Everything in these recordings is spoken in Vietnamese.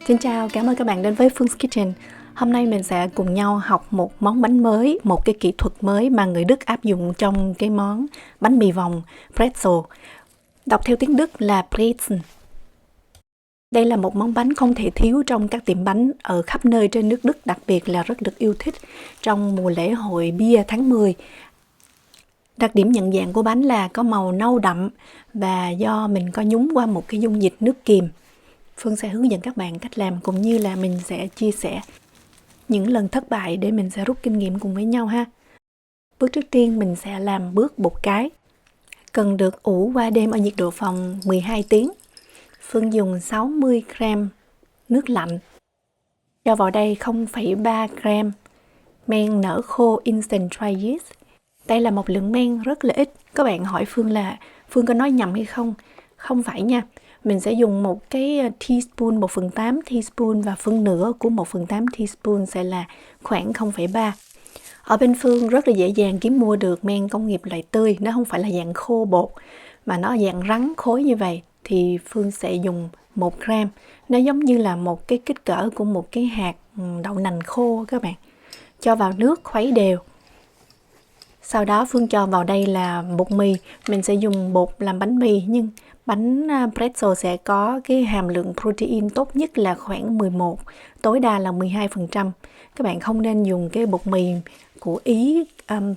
Xin chào, cảm ơn các bạn đến với Phương Kitchen. Hôm nay mình sẽ cùng nhau học một món bánh mới, một cái kỹ thuật mới mà người Đức áp dụng trong cái món bánh mì vòng pretzel. Đọc theo tiếng Đức là Brezen. Đây là một món bánh không thể thiếu trong các tiệm bánh ở khắp nơi trên nước Đức, đặc biệt là rất được yêu thích trong mùa lễ hội bia tháng 10. Đặc điểm nhận dạng của bánh là có màu nâu đậm và do mình có nhúng qua một cái dung dịch nước kiềm. Phương sẽ hướng dẫn các bạn cách làm cũng như là mình sẽ chia sẻ những lần thất bại để mình sẽ rút kinh nghiệm cùng với nhau ha. Bước trước tiên mình sẽ làm bước bột cái. Cần được ủ qua đêm ở nhiệt độ phòng 12 tiếng. Phương dùng 60 g nước lạnh. Cho vào đây 0,3 g men nở khô instant dry yeast. Đây là một lượng men rất là ít. Các bạn hỏi Phương là Phương có nói nhầm hay không? Không phải nha. Mình sẽ dùng một cái teaspoon, 1/8 teaspoon và phân nửa của 1/8 teaspoon sẽ là khoảng 0,3. Ở bên Phương rất là dễ dàng kiếm mua được men công nghiệp loại tươi. Nó không phải là dạng khô bột mà nó dạng rắn khối như vậy. Thì Phương sẽ dùng 1 gram. Nó giống như là một cái kích cỡ của một cái hạt đậu nành khô các bạn. Cho vào nước khuấy đều. Sau đó Phương cho vào đây là bột mì. Mình sẽ dùng bột làm bánh mì nhưng bánh pretzel sẽ có cái hàm lượng protein tốt nhất là khoảng 11, tối đa là 12%. Các bạn không nên dùng cái bột mì của Ý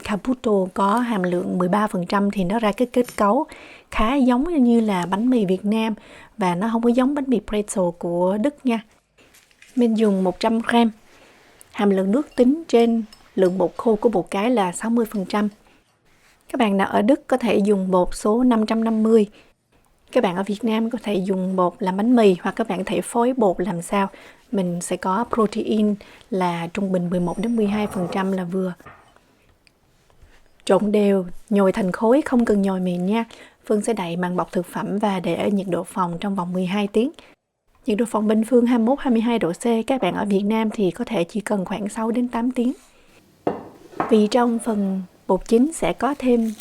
Caputo có hàm lượng 13% thì nó ra cái kết cấu khá giống như là bánh mì Việt Nam và nó không có giống bánh mì pretzel của Đức nha. Mình dùng 100 g. Hàm lượng nước tính trên lượng bột khô của bột cái là 60%. Các bạn nào ở Đức có thể dùng bột số 550. Các bạn ở Việt Nam có thể dùng bột làm bánh mì hoặc các bạn có thể phối bột làm sao. Mình sẽ có protein là trung bình 11 đến 12% là vừa. Trộn đều, nhồi thành khối, không cần nhồi mịn nha. Phương sẽ đậy màng bọc thực phẩm và để ở nhiệt độ phòng trong vòng 12 tiếng. Nhiệt độ phòng bên Phương 21-22 độ C, các bạn ở Việt Nam thì có thể chỉ cần khoảng 6 đến 8 tiếng. Vì trong phần bột chính sẽ có thêm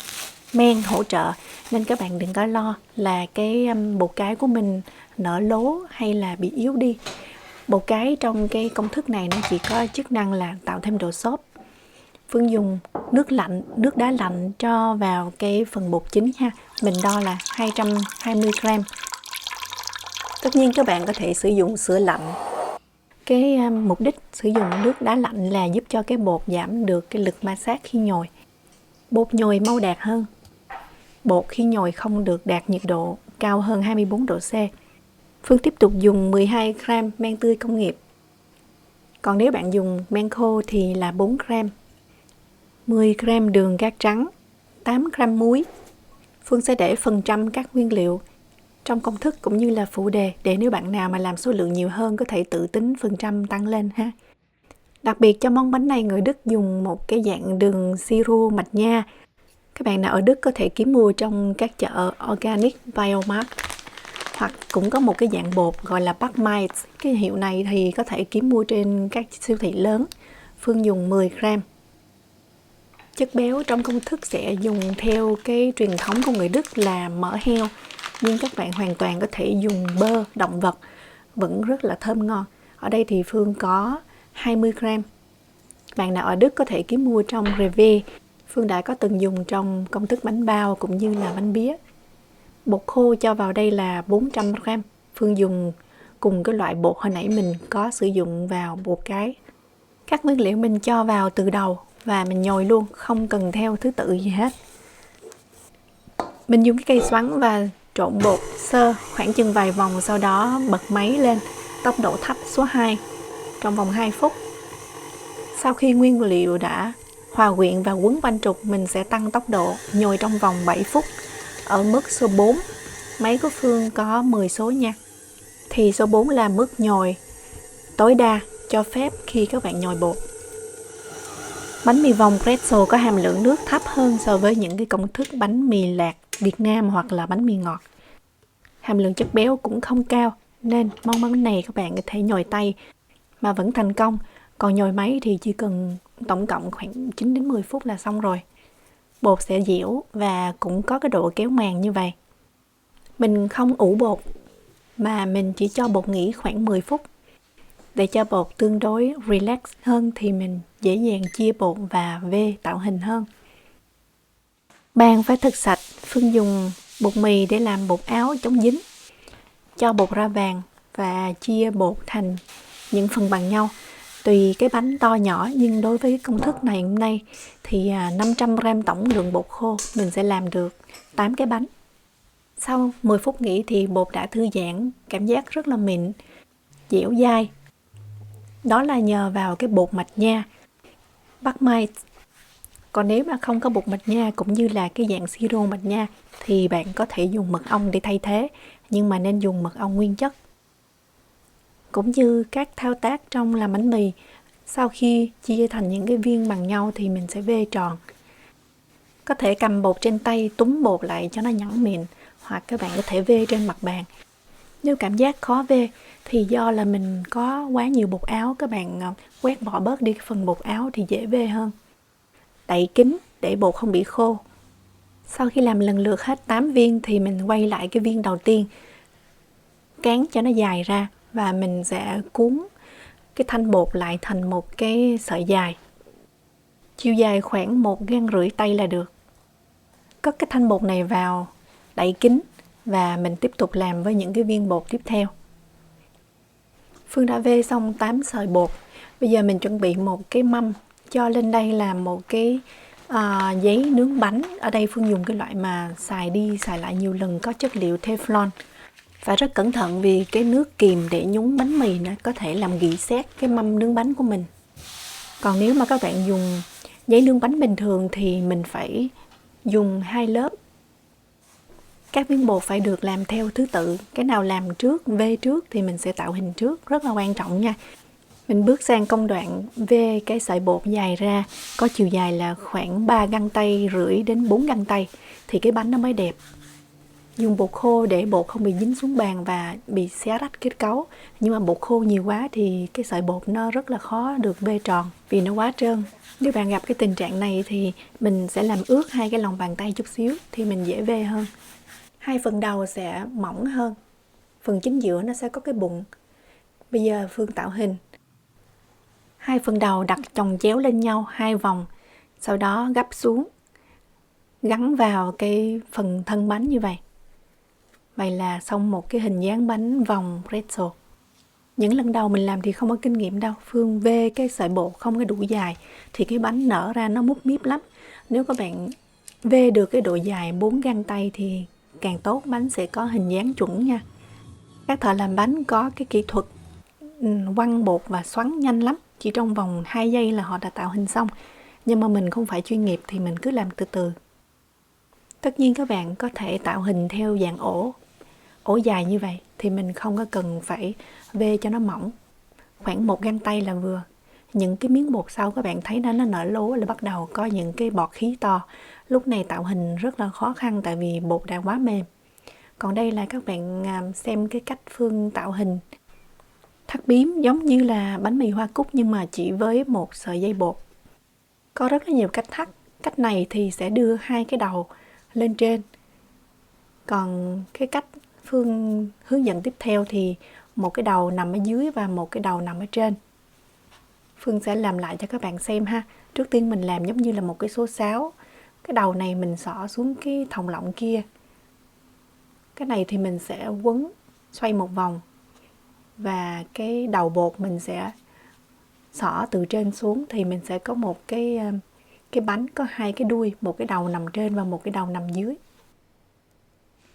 men hỗ trợ nên các bạn đừng có lo là cái bột cái của mình nở lố hay là bị yếu đi. Bột cái trong cái công thức này nó chỉ có chức năng là tạo thêm độ xốp. Phương dùng nước lạnh, nước đá lạnh cho vào cái phần bột chính ha. Mình đo là 220 g. Tất nhiên các bạn có thể sử dụng sữa lạnh. Cái mục đích sử dụng nước đá lạnh là giúp cho cái bột giảm được cái lực ma sát khi nhồi. Bột nhồi mau đạt hơn. Bột khi nhồi không được đạt nhiệt độ cao hơn 24 độ C. Phương tiếp tục dùng 12 g men tươi công nghiệp. Còn nếu bạn dùng men khô thì là 4 g. 10 g đường cát trắng, 8 g muối. Phương sẽ để phần trăm các nguyên liệu trong công thức cũng như là phụ đề để nếu bạn nào mà làm số lượng nhiều hơn có thể tự tính phần trăm tăng lên ha. Đặc biệt cho món bánh này người Đức dùng một cái dạng đường siro mạch nha. Các bạn nào ở Đức có thể kiếm mua trong các chợ Organic Biomark hoặc cũng có một cái dạng bột gọi là Backmites. Cái hiệu này thì có thể kiếm mua trên các siêu thị lớn. Phương dùng 10 g. Chất béo trong công thức sẽ dùng theo cái truyền thống của người Đức là mỡ heo. Nhưng các bạn hoàn toàn có thể dùng bơ động vật vẫn rất là thơm ngon. Ở đây thì Phương có 20 g. Bạn nào ở Đức có thể kiếm mua trong Rewe. Phương đã có từng dùng trong công thức bánh bao cũng như là bánh bía. Bột khô cho vào đây là 400 g. Phương dùng cùng cái loại bột hồi nãy mình có sử dụng vào bột cái. Các nguyên liệu mình cho vào từ đầu và mình nhồi luôn, không cần theo thứ tự gì hết. Mình dùng cái cây xoắn và trộn bột sơ khoảng chừng vài vòng, sau đó bật máy lên tốc độ thấp số 2 trong vòng 2 phút. Sau khi nguyên liệu đã hòa quyện và quấn quanh trục, mình sẽ tăng tốc độ nhồi trong vòng 7 phút ở mức số 4. Máy của Phương có 10 số nha. Thì số 4 là mức nhồi tối đa cho phép khi các bạn nhồi bột. Bánh mì vòng pretzel có hàm lượng nước thấp hơn so với những cái công thức bánh mì lạc Việt Nam hoặc là bánh mì ngọt. Hàm lượng chất béo cũng không cao nên món bánh này các bạn có thể nhồi tay mà vẫn thành công. Còn nhồi máy thì chỉ cần tổng cộng khoảng 9 đến 10 phút là xong rồi. Bột sẽ dẻo và cũng có cái độ kéo màng như vậy. Mình không ủ bột mà mình chỉ cho bột nghỉ khoảng 10 phút. Để cho bột tương đối relax hơn thì mình dễ dàng chia bột và vê tạo hình hơn. Bàn phải thật sạch. Phương dùng bột mì để làm bột áo chống dính. Cho bột ra bàn và chia bột thành những phần bằng nhau. Tùy cái bánh to nhỏ, nhưng đối với công thức này hôm nay thì 500g tổng lượng bột khô mình sẽ làm được 8 cái bánh. Sau 10 phút nghỉ thì bột đã thư giãn, cảm giác rất là mịn, dẻo dai. Đó là nhờ vào cái bột mạch nha, Bắc Mai. Còn nếu mà không có bột mạch nha cũng như là cái dạng siro mạch nha thì bạn có thể dùng mật ong để thay thế, nhưng mà nên dùng mật ong nguyên chất. Cũng như các thao tác trong làm bánh mì, sau khi chia thành những cái viên bằng nhau thì mình sẽ vê tròn. Có thể cầm bột trên tay túm bột lại cho nó nhẵn mịn, hoặc các bạn có thể vê trên mặt bàn. Nếu cảm giác khó vê thì do là mình có quá nhiều bột áo, các bạn quét bỏ bớt đi phần bột áo thì dễ vê hơn. Đậy kín để bột không bị khô. Sau khi làm lần lượt hết 8 viên thì mình quay lại cái viên đầu tiên, cán cho nó dài ra và mình sẽ cuốn cái thanh bột lại thành một cái sợi dài. Chiều dài khoảng 1,5 gang tay là được. Cất cái thanh bột này vào, đậy kín và mình tiếp tục làm với những cái viên bột tiếp theo. Phương đã vê xong 8 sợi bột. Bây giờ mình chuẩn bị một cái mâm, cho lên đây là một cái giấy nướng bánh. Ở đây Phương dùng cái loại mà xài đi xài lại nhiều lần, có chất liệu Teflon. Phải rất cẩn thận vì cái nước kiềm để nhúng bánh mì nó có thể làm rỉ sét cái mâm nướng bánh của mình. Còn nếu mà các bạn dùng giấy nướng bánh bình thường thì mình phải dùng 2 lớp. Các miếng bột phải được làm theo thứ tự. Cái nào làm trước, vê trước thì mình sẽ tạo hình trước. Rất là quan trọng nha. Mình bước sang công đoạn vê cái sợi bột dài ra. Có chiều dài là khoảng 3,5 gang tay đến 4 gang tay. Thì cái bánh nó mới đẹp. Dùng bột khô để bột không bị dính xuống bàn và bị xé rách kết cấu. Nhưng mà bột khô nhiều quá thì cái sợi bột nó rất là khó được vê tròn vì nó quá trơn. Nếu bạn gặp cái tình trạng này thì mình sẽ làm ướt hai cái lòng bàn tay chút xíu thì mình dễ vê hơn. Hai phần đầu sẽ mỏng hơn, phần chính giữa nó sẽ có cái bụng. Bây giờ Phương tạo hình. Hai phần đầu đặt chồng chéo lên nhau 2 vòng, sau đó gấp xuống, gắn vào cái phần thân bánh như vậy. Vậy là xong một cái hình dáng bánh vòng pretzel. Những lần đầu mình làm thì không có kinh nghiệm đâu. Phương vê cái sợi bột không có đủ dài thì cái bánh nở ra nó mút míp lắm. Nếu các bạn vê được cái độ dài 4 gang tay thì càng tốt, bánh sẽ có hình dáng chuẩn nha. Các thợ làm bánh có cái kỹ thuật quăng bột và xoắn nhanh lắm. Chỉ trong vòng 2 giây là họ đã tạo hình xong. Nhưng mà mình không phải chuyên nghiệp thì mình cứ làm từ từ. Tất nhiên các bạn có thể tạo hình theo dạng ổ dài như vậy thì mình không có cần phải vê cho nó mỏng. Khoảng 1 gang tay là vừa. Những cái miếng bột sau các bạn thấy nó nở lố là bắt đầu có những cái bọt khí to. Lúc này tạo hình rất là khó khăn tại vì bột đã quá mềm. Còn đây là các bạn xem cái cách Phương tạo hình thắt bím giống như là bánh mì hoa cúc nhưng mà chỉ với một sợi dây bột. Có rất là nhiều cách thắt. Cách này thì sẽ đưa hai cái đầu lên trên. Còn cái cách Phương hướng dẫn tiếp theo thì một cái đầu nằm ở dưới và một cái đầu nằm ở trên. Phương sẽ làm lại cho các bạn xem ha. Trước tiên mình làm giống như là một cái số 6. Cái đầu này mình xỏ xuống cái thòng lọng kia. Cái này thì mình sẽ quấn xoay một vòng. Và cái đầu bột mình sẽ xỏ từ trên xuống thì mình sẽ có một cái bánh có 2 cái đuôi, một cái đầu nằm trên và một cái đầu nằm dưới.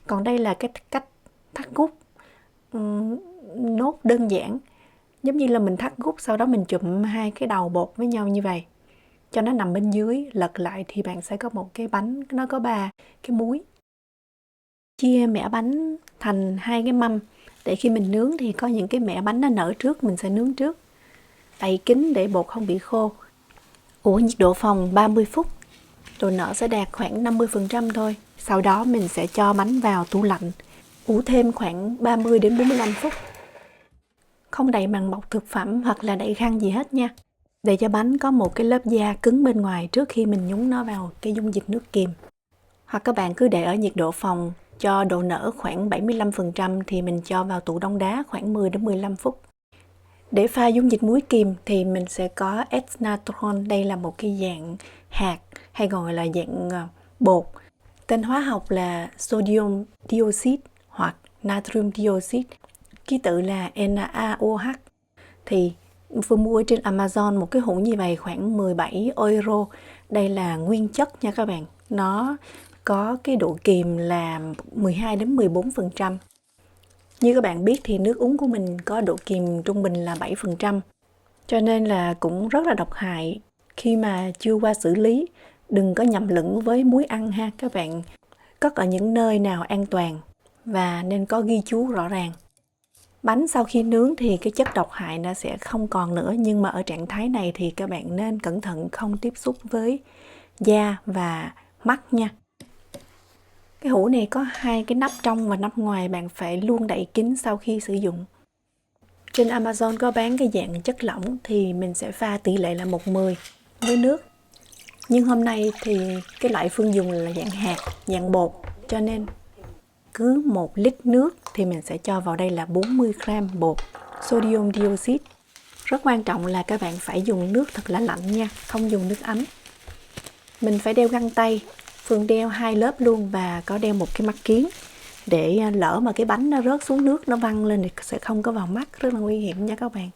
Còn đây là cái cách thắt gút nốt đơn giản. Giống như là mình thắt gút sau đó mình chụm 2 cái đầu bột với nhau như vậy. Cho nó nằm bên dưới, lật lại thì bạn sẽ có một cái bánh nó có 3 cái múi. Chia mẻ bánh thành 2 cái mâm để khi mình nướng thì có những cái mẻ bánh nó nở trước mình sẽ nướng trước. Đậy kín để bột không bị khô. Ủ nhiệt độ phòng 30 phút. Độ nở sẽ đạt khoảng 50% thôi. Sau đó mình sẽ cho bánh vào tủ lạnh. Ủ thêm khoảng 30 đến 45 phút. Không đậy bằng bọc thực phẩm hoặc là đậy khăn gì hết nha. Để cho bánh có một cái lớp da cứng bên ngoài trước khi mình nhúng nó vào cái dung dịch nước kiềm. Hoặc các bạn cứ để ở nhiệt độ phòng cho độ nở khoảng 75% thì mình cho vào tủ đông đá khoảng 10 đến 15 phút. Để pha dung dịch muối kiềm thì mình sẽ có S-natron, đây là một cái dạng hạt hay còn gọi là dạng bột. Tên hóa học là sodium dioxide hoặc natrium dioxide, ký tự là NaOH. Thì Phương mua trên Amazon một cái hũ như vậy khoảng 17 euro. Đây là nguyên chất nha các bạn. Nó có cái độ kiềm là 12 đến 14%. Như các bạn biết thì nước uống của mình có độ kiềm trung bình là 7%. Cho nên là cũng rất là độc hại khi mà chưa qua xử lý. Đừng có nhầm lẫn với muối ăn ha các bạn. Cất ở những nơi nào an toàn và nên có ghi chú rõ ràng. Bánh sau khi nướng thì cái chất độc hại nó sẽ không còn nữa, nhưng mà ở trạng thái này thì các bạn nên cẩn thận không tiếp xúc với da và mắt nha. Cái hũ này có hai cái nắp trong và nắp ngoài, bạn phải luôn đậy kín sau khi sử dụng. Trên Amazon có bán cái dạng chất lỏng thì mình sẽ pha tỷ lệ là 1:10 với nước. Nhưng hôm nay thì cái loại Phương dùng là dạng hạt, dạng bột, cho nên cứ 1 lít nước thì mình sẽ cho vào đây là 40 gram bột sodium dioxide. Rất quan trọng là các bạn phải dùng nước thật là lạnh nha, không dùng nước ấm. Mình phải đeo găng tay, Phương đeo 2 lớp luôn và có đeo một cái mắt kiếng để lỡ mà cái bánh nó rớt xuống nước, nó văng lên thì sẽ không có vào mắt, rất là nguy hiểm nha các bạn.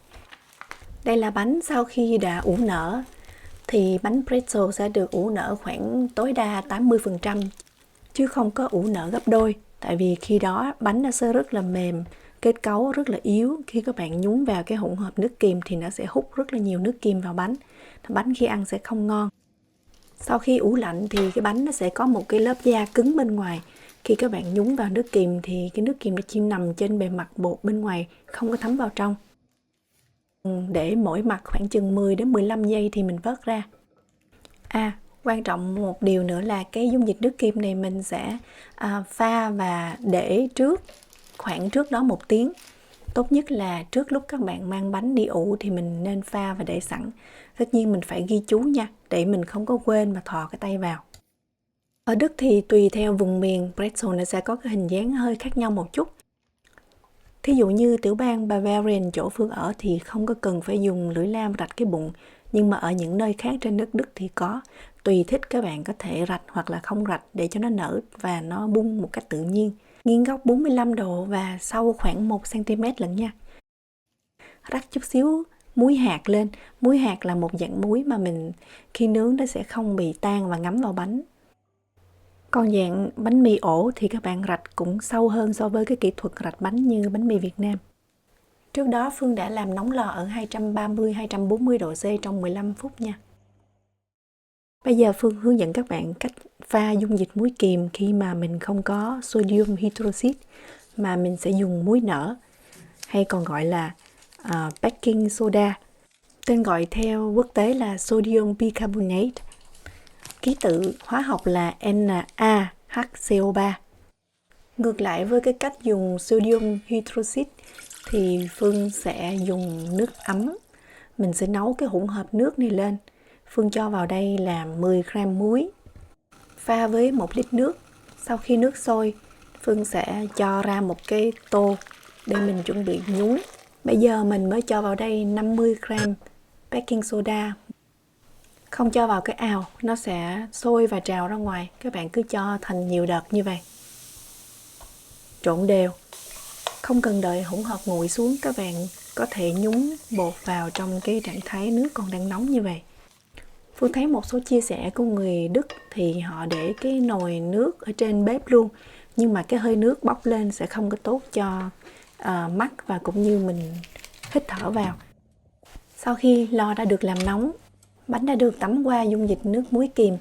Đây là bánh sau khi đã ủ nở, thì bánh pretzel sẽ được ủ nở khoảng tối đa 80%, chứ không có ủ nở gấp đôi. Tại vì khi đó bánh nó sẽ rất là mềm, kết cấu rất là yếu. Khi các bạn nhúng vào cái hỗn hợp nước kiềm thì nó sẽ hút rất là nhiều nước kiềm vào bánh. Bánh khi ăn sẽ không ngon. Sau khi ủ lạnh thì cái bánh nó sẽ có một cái lớp da cứng bên ngoài. Khi các bạn nhúng vào nước kiềm thì cái nước kiềm nó chỉ nằm trên bề mặt bột bên ngoài, không có thấm vào trong. Để mỗi mặt khoảng chừng 10 đến 15 giây thì mình vớt ra. Quan trọng một điều nữa là cái dung dịch nước kiềm này mình sẽ pha và để khoảng trước đó 1 tiếng. Tốt nhất là trước lúc các bạn mang bánh đi ủ thì mình nên pha và để sẵn. Tất nhiên mình phải ghi chú nha, để mình không có quên mà thò cái tay vào. Ở Đức thì tùy theo vùng miền, pretzel nó sẽ có cái hình dáng hơi khác nhau một chút. Thí dụ như tiểu bang Bavarian chỗ Phương ở thì không có cần phải dùng lưỡi lam rạch cái bụng. Nhưng mà ở những nơi khác trên nước Đức thì có. Tùy thích các bạn có thể rạch hoặc là không rạch để cho nó nở và nó bung một cách tự nhiên. Nghiêng góc 45 độ và sâu khoảng 1 cm lận nha. Rắc chút xíu muối hạt lên. Muối hạt là một dạng muối mà mình khi nướng nó sẽ không bị tan và ngấm vào bánh. Còn dạng bánh mì ổ thì các bạn rạch cũng sâu hơn so với cái kỹ thuật rạch bánh như bánh mì Việt Nam. Trước đó Phương đã làm nóng lò ở 230-240 độ C trong 15 phút nha. Bây giờ Phương hướng dẫn các bạn cách pha dung dịch muối kiềm khi mà mình không có sodium hydroxide mà mình sẽ dùng muối nở hay còn gọi là baking soda. Tên gọi theo quốc tế là sodium bicarbonate. Ký tự hóa học là NaHCO3. Ngược lại với cái cách dùng sodium hydroxide thì Phương sẽ dùng nước ấm. Mình sẽ nấu cái hỗn hợp nước này lên. Phương cho vào đây là 10 gram muối, pha với 1 lít nước. Sau khi nước sôi, Phương sẽ cho ra một cái tô để mình chuẩn bị nhúng. Bây giờ mình mới cho vào đây 50 gram baking soda. Không cho vào cái ào, nó sẽ sôi và trào ra ngoài. Các bạn cứ cho thành nhiều đợt như vậy. Trộn đều. Không cần đợi hỗn hợp nguội xuống, các bạn có thể nhúng bột vào trong cái trạng thái nước còn đang nóng như vậy. Phương thấy một số chia sẻ của người Đức thì họ để cái nồi nước ở trên bếp luôn. Nhưng mà cái hơi nước bốc lên sẽ không có tốt cho mắt và cũng như mình hít thở vào. Sau khi lò đã được làm nóng, bánh đã được tắm qua dung dịch nước muối kiềm,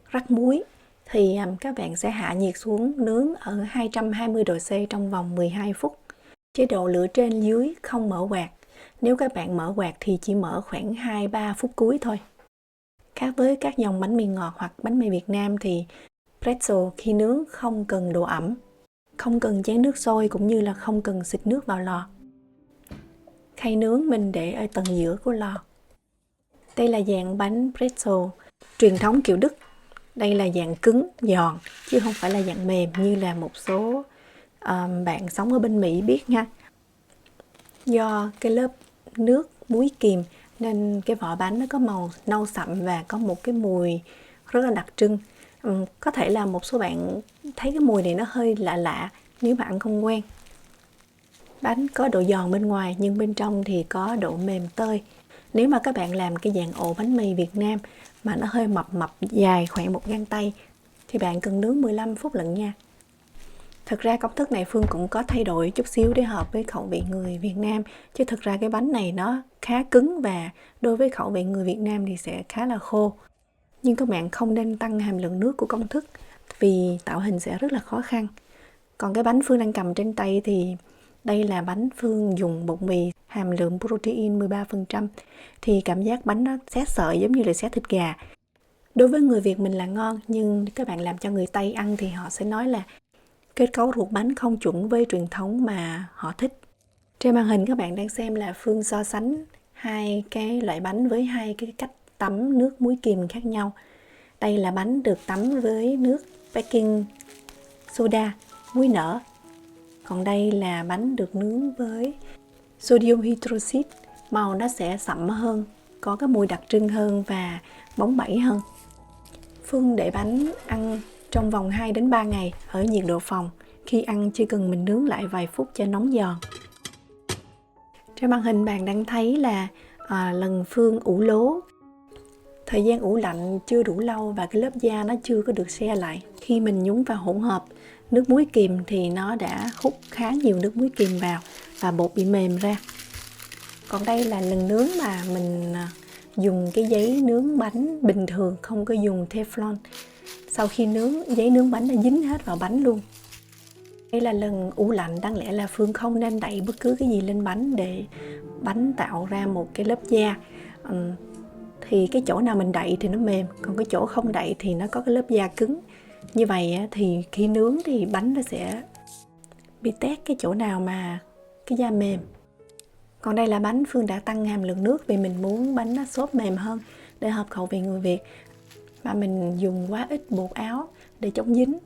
rắc muối, thì các bạn sẽ hạ nhiệt xuống nướng ở 220 độ C trong vòng 12 phút. Chế độ lửa trên dưới không mở quạt. Nếu các bạn mở quạt thì chỉ mở khoảng 2-3 phút cuối thôi. Khác với các dòng bánh mì ngọt hoặc bánh mì Việt Nam thì pretzel khi nướng không cần độ ẩm, không cần chén nước sôi cũng như là không cần xịt nước vào lò. Khay nướng mình để ở tầng giữa của lò. Đây là dạng bánh pretzel truyền thống kiểu Đức. Đây là dạng cứng, giòn, chứ không phải là dạng mềm như là một số bạn sống ở bên Mỹ biết nha. Do cái lớp nước muối kiềm nên cái vỏ bánh nó có màu nâu sậm và có một cái mùi rất là đặc trưng. Có thể là một số bạn thấy cái mùi này nó hơi lạ lạ nếu mà ăn không quen. Bánh có độ giòn bên ngoài nhưng bên trong thì có độ mềm tơi. Nếu mà các bạn làm cái dạng ổ bánh mì Việt Nam mà nó hơi mập dài khoảng một gang tay thì bạn cần nướng 15 phút lận nha. Thực ra công thức này Phương cũng có thay đổi chút xíu để hợp với khẩu vị người Việt Nam. Chứ thực ra cái bánh này nó khá cứng và đối với khẩu vị người Việt Nam thì sẽ khá là khô. Nhưng các bạn không nên tăng hàm lượng nước của công thức vì tạo hình sẽ rất là khó khăn. Còn cái bánh Phương đang cầm trên tay thì đây là bánh Phương dùng bột mì hàm lượng protein 13%. Thì cảm giác bánh nó xé sợi giống như là xé thịt gà. Đối với người Việt mình là ngon, nhưng các bạn làm cho người Tây ăn thì họ sẽ nói là kết cấu ruột bánh không chuẩn với truyền thống mà họ thích. Trên màn hình các bạn đang xem là Phương so sánh hai cái loại bánh với hai cái cách tắm nước muối kiềm khác nhau. Đây là bánh được tắm với nước baking soda, muối nở. Còn đây là bánh được nướng với sodium hydroxide, màu nó sẽ sậm hơn, có cái mùi đặc trưng hơn và bóng bẩy hơn. Phương để bánh ăn trong vòng 2 đến 3 ngày ở nhiệt độ phòng. Khi ăn chỉ cần mình nướng lại vài phút cho nóng giòn. Trên màn hình bạn đang thấy là lần Phương ủ lố. Thời gian ủ lạnh chưa đủ lâu và cái lớp da nó chưa có được se lại. Khi mình nhúng vào hỗn hợp nước muối kiềm thì nó đã hút khá nhiều nước muối kiềm vào và bột bị mềm ra. Còn đây là lần nướng mà mình dùng cái giấy nướng bánh bình thường, không có dùng Teflon. Sau khi nướng, giấy nướng bánh đã dính hết vào bánh luôn. Đây là lần ủ lạnh, đáng lẽ là Phương không nên đậy bất cứ cái gì lên bánh để bánh tạo ra một cái lớp da. Thì cái chỗ nào mình đậy thì nó mềm, còn cái chỗ không đậy thì nó có cái lớp da cứng. Như vậy thì khi nướng thì bánh nó sẽ bị tét cái chỗ nào mà cái da mềm. Còn đây là bánh Phương đã tăng hàm lượng nước vì mình muốn bánh nó xốp mềm hơn để hợp khẩu vị người Việt. Mà mình dùng quá ít bột áo để chống dính.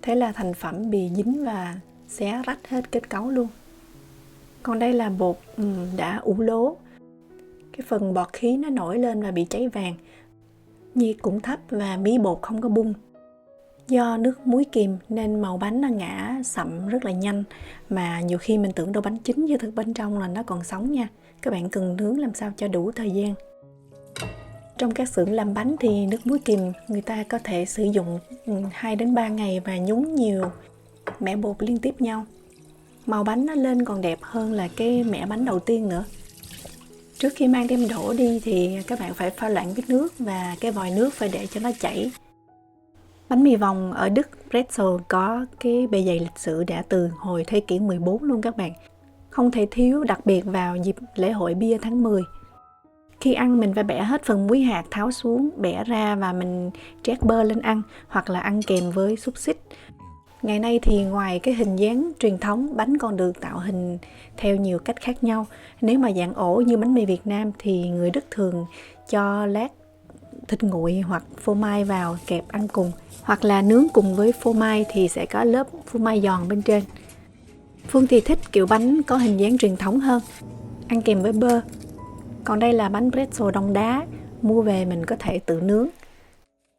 Thế là thành phẩm bị dính và xé rách hết kết cấu luôn. Còn đây là bột đã ủ lố. Cái phần bọt khí nó nổi lên và bị cháy vàng. Nhiệt cũng thấp và mí bột không có bung. Do nước muối kiềm nên màu bánh nó ngã sậm rất là nhanh. Mà nhiều khi mình tưởng đâu bánh chín chứ thực bên trong là nó còn sống nha. Các bạn cần nướng làm sao cho đủ thời gian. Trong các xưởng làm bánh thì nước muối kiềm người ta có thể sử dụng 2 đến 3 ngày và nhúng nhiều mẻ bột liên tiếp nhau. Màu bánh nó lên còn đẹp hơn là cái mẻ bánh đầu tiên nữa. Trước khi mang đem đổ đi thì các bạn phải pha loãng với nước và cái vòi nước phải để cho nó chảy. Bánh mì vòng ở Đức, pretzel có cái bề dày lịch sử đã từ hồi thế kỷ 14 luôn các bạn. Không thể thiếu, đặc biệt vào dịp lễ hội bia tháng 10. Khi ăn mình phải bẻ hết phần muối hạt tháo xuống, bẻ ra và mình trét bơ lên ăn hoặc là ăn kèm với xúc xích. Ngày nay thì ngoài cái hình dáng truyền thống, bánh còn được tạo hình theo nhiều cách khác nhau. Nếu mà dạng ổ như bánh mì Việt Nam thì người Đức thường cho lát thịt nguội hoặc phô mai vào kẹp ăn cùng. Hoặc là nướng cùng với phô mai thì sẽ có lớp phô mai giòn bên trên. Phương thì thích kiểu bánh có hình dáng truyền thống hơn, ăn kèm với bơ. Còn đây là bánh pretzel đông đá, mua về mình có thể tự nướng.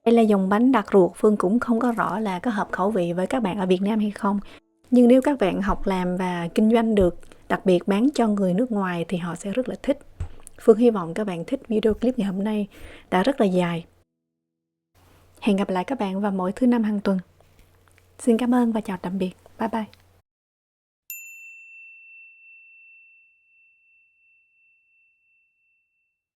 Đây là dòng bánh đặc ruột, Phương cũng không có rõ là có hợp khẩu vị với các bạn ở Việt Nam hay không. Nhưng nếu các bạn học làm và kinh doanh được, đặc biệt bán cho người nước ngoài thì họ sẽ rất là thích. Phương hy vọng các bạn thích video clip ngày hôm nay, đã rất là dài. Hẹn gặp lại các bạn vào mỗi thứ Năm hàng tuần. Xin cảm ơn và chào tạm biệt. Bye bye.